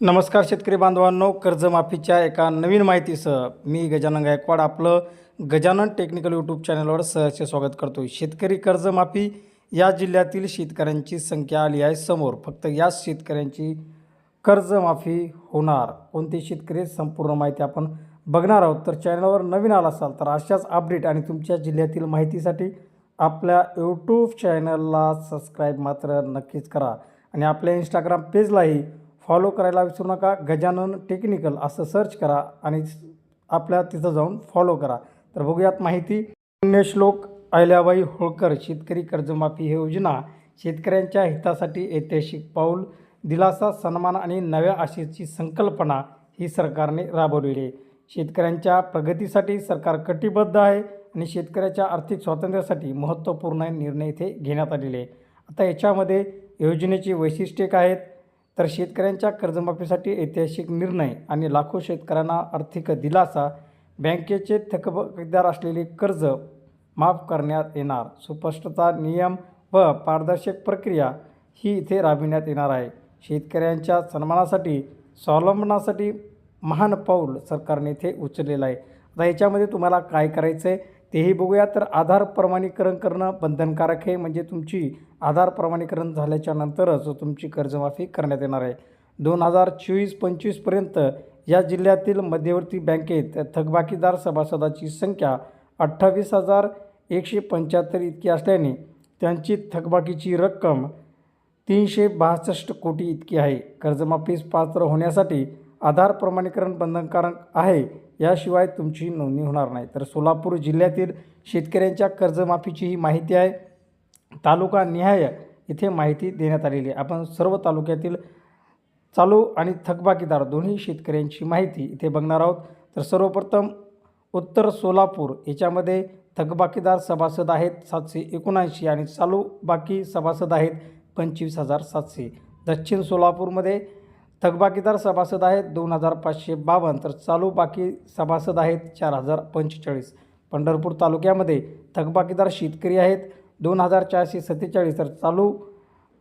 नमस्कार शेतकरी बांधवांनो, कर्जमाफीच्या एका नवीन माहितीसह मी गजानन गायकवाड आपलं गजानन टेक्निकल यूट्यूब चॅनलवर सहर्ष स्वागत करतो. शेतकरी कर्जमाफी या जिल्ह्यातील शेतकऱ्यांची संख्या आली आहे समोर. फक्त याच शेतकऱ्यांची कर्जमाफी होणार. कोणते शेतकरी संपूर्ण माहिती आपण बघणार आहोत. तर चॅनलवर नवीन आला असाल तर अशाच अपडेट आणि तुमच्या जिल्ह्यातील माहितीसाठी आपल्या यूट्यूब चॅनलला सबस्क्राईब मात्र नक्कीच करा आणि आपल्या इंस्टाग्राम पेजलाही फॉलो करायला विसरू नका. गजानन टेक्निकल असं सर्च करा आणि आपल्या तिथं जाऊन फॉलो करा. तर बघूयात माहिती. पुण्यश्लोक अहिल्याबाई होळकर शेतकरी कर्जमाफी योजना शेतकऱ्यांच्या हितासाठी ऐतिहासिक पाऊल. दिलासा, सन्मान आणि नव्या आशेची संकल्पना ही सरकारने राबवलेली आहे. शेतकऱ्यांच्या प्रगतीसाठी सरकार कटिबद्ध आहे आणि शेतकऱ्याच्या आर्थिक स्वातंत्र्यासाठी महत्त्वपूर्ण निर्णय इथे घेण्यात आलेले आहे. आता याच्यामध्ये योजनेची वैशिष्ट्ये काय आहेत तर शेतकऱ्यांच्या कर्जमाफीसाठी ऐतिहासिक निर्णय आणि लाखो शेतकऱ्यांना आर्थिक दिलासा. बँकेचे थकबाकीदार असलेले कर्ज माफ करण्यात येणार. सुस्पष्टता, नियम व पारदर्शक प्रक्रिया ही इथे राबविण्यात येणार आहे. शेतकऱ्यांच्या सन्मानासाठी, स्वावलंबनासाठी महान पाऊल सरकारने इथे उचललेलं आहे. आता याच्यामध्ये तुम्हाला काय करायचं आहे तेही बघूया. तर आधार प्रमाणीकरण करणं बंधनकारक आहे. म्हणजे तुमची आधार प्रमाणीकरण झाल्याच्या नंतरच तुमची कर्जमाफी करण्यात येणार आहे. 2024-25पर्यंत या जिल्ह्यातील मध्यवर्ती बँकेत थकबाकीदार सभासदाची संख्या 28,175 इतकी असल्याने त्यांची थकबाकीची रक्कम 362 कोटी इतकी आहे. कर्जमाफीस पात्र होण्यासाठी आधार प्रमाणीकरण बंधनकारक आहे. याशिवाय तुमची नोंदणी होणार नाही. तर सोलापूर जिल्ह्यातील शेतकऱ्यांच्या कर्जमाफीची ही माहिती आहे. तालुका निहाय इथे माहिती देण्यात आलेली आहे. आपण सर्व तालुक्यातील चालू आणि थकबाकीदार दोन्ही शेतकऱ्यांची माहिती इथे बघणार आहोत. तर सर्वप्रथम उत्तर सोलापूर याच्यामध्ये थकबाकीदार सभासद आहेत 779 आणि चालू बाकी सभासद आहेत 25,700. दक्षिण सोलापूरमध्ये थकबाकीदार सभासद आहेत 2,552 तर चालू बाकी सभासद आहेत 4,045. पंढरपूर तालुक्यामध्ये थकबाकीदार शेतकरी आहेत 2,447 तर चालू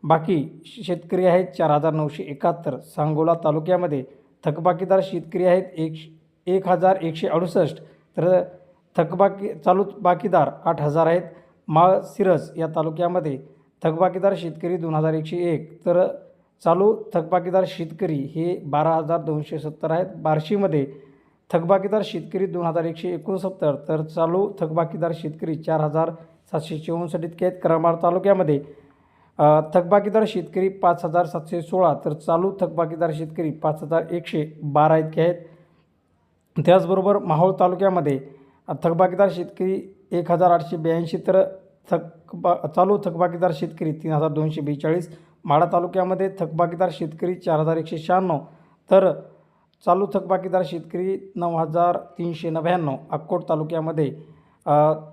बाकी शेतकरी आहेत 4,971. सांगोला तालुक्यामध्ये थकबाकीदार शेतकरी आहेत 1,168 तर चालू बाकीदार 8,000 आहेत. माळशिरस या तालुक्यामध्ये थकबाकीदार शेतकरी 2,101 तर चालू थकबाकीदार शेतकरी हे 12,270 आहेत. बार्शीमध्ये थकबाकीदार शेतकरी 2,169 तर चालू थकबाकीदार शेतकरी 4,754 इतके आहेत. करमाळ तालुक्यामध्ये थकबाकीदार शेतकरी 5,716 तर चालू थकबाकीदार शेतकरी 5,112 इतके आहेत. त्याचबरोबर माहूर तालुक्यामध्ये थकबाकीदार शेतकरी 1,882 तर चालू थकबाकीदार शेतकरी 3,242. माढा तालुक्यामध्ये थकबाकीदार शेतकरी 4,196 तर चालू थकबाकीदार शेतकरी 9,399. अक्कोट तालुक्यामध्ये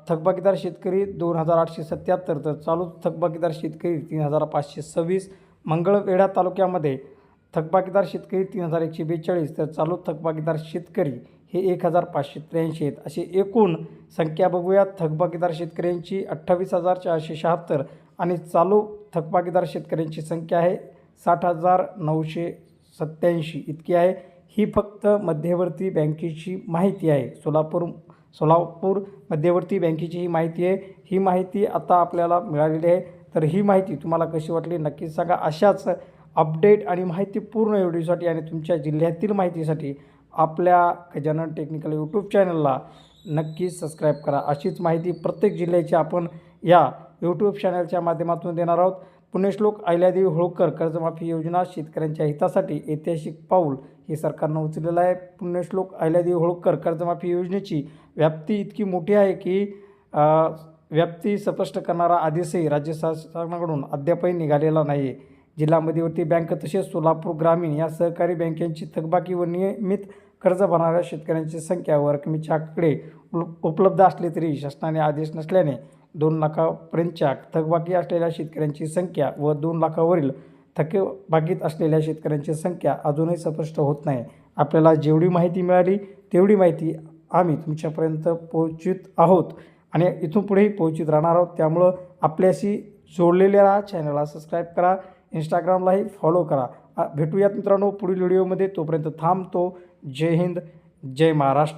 थकबाकीदार शेतकरी 2,877 तर चालू थकबाकीदार शेतकरी 3,526. मंगळवेढा तालुक्यामध्ये थकबाकीदार शेतकरी 3,142 तर चालू थकबाकीदार शेतकरी हे 1,583 आहेत. अशी एकूण संख्या बघूया. थकबाकीदार शेतकऱ्यांची 28,476 आणि चालू थकबाकीदार शेतकऱ्यांची संख्या आहे 60,987 इतकी आहे. ही फक्त मध्यवर्ती बँकेची माहिती आहे. सोलापूर मध्यवर्ती बँकेची ही माहिती आहे. ही माहिती आता आपल्याला मिळालेली आहे. तर ही माहिती तुम्हाला कशी वाटली नक्कीच सांगा. अशाच अपडेट आणि माहितीपूर्ण व्हिडिओसाठी आणि तुमच्या जिल्ह्यातील माहितीसाठी आपल्या गजानन टेक्निकल यूट्यूब चॅनलला नक्कीच सबस्क्राईब करा. अशीच माहिती प्रत्येक जिल्ह्याची आपण या यूट्यूब चॅनलच्या माध्यमातून देणार आहोत. पुण्यश्लोक अहिल्यादेवी होळकर कर्जमाफी योजना शेतकऱ्यांच्या हितासाठी ऐतिहासिक पाऊल हे सरकारनं उचललेलं आहे. पुण्यश्लोक अहिल्यादेवी होळकर कर्जमाफी योजनेची व्याप्ती इतकी मोठी आहे की व्याप्ती स्पष्ट करणारा आदेशही राज्य शासनाकडून अद्यापही निघालेला नाही आहे. जिल्हा मध्यवर्ती बँक तसेच सोलापूर ग्रामीण या सहकारी बँकांची थकबाकी व नियमित कर्ज भरणाऱ्या शेतकऱ्यांची संख्या व रकमेच्या आकडे उपलब्ध असले तरी शासनाने आदेश नसल्याने 2 लाखापर्यंतच्या थकबाकी असलेल्या शेतकऱ्यांची संख्या व 2 लाखावरील थकबाकीत असलेल्या शेतकऱ्यांची संख्या अजूनही स्पष्ट होत नाही. आपल्याला जेवढी माहिती मिळाली तेवढी माहिती आम्ही तुमच्यापर्यंत पोहोचवित आहोत आणि इथून पुढेही पोहोचत राहणार आहोत. त्यामुळं आपल्याशी जोडलेल्या चॅनलला सबस्क्राईब करा. इंस्टाग्रामलाही फॉलो करा. भेटूयात मित्रांनो पुढील व्हिडिओमध्ये. तोपर्यंत थांबतो. जय हिंद, जय महाराष्ट्र.